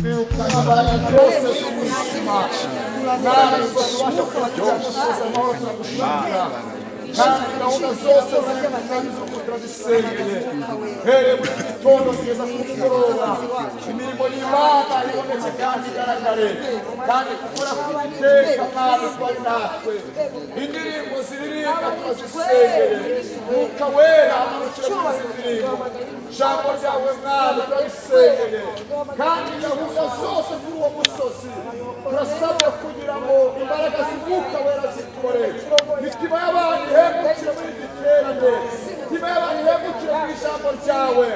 birukanye abantu bose z'umutima nawe ubasha kubagira gusoza amahoro turagushimira kandi gahunda zose z'abantu turazisengeye here muri gitondo kugeza ku mugoroba imirimo y'Imana ibonetse kandi igaragare kandi gukora kw'iteka Mana twari natwe indirimbo ziririmba turazisengeye Mwuka Wera amanukira muri izi ndirimbo ijambo ryawe Mwana turabisengeye kandi gahunda zose kuri uwo musozi turasabye kugira ngo imbaraga z'Umwuka Wera zikore imitima y'abantu ihembukire muri Igiterane imitima y'abantu ihembukire mu ijambo ryawe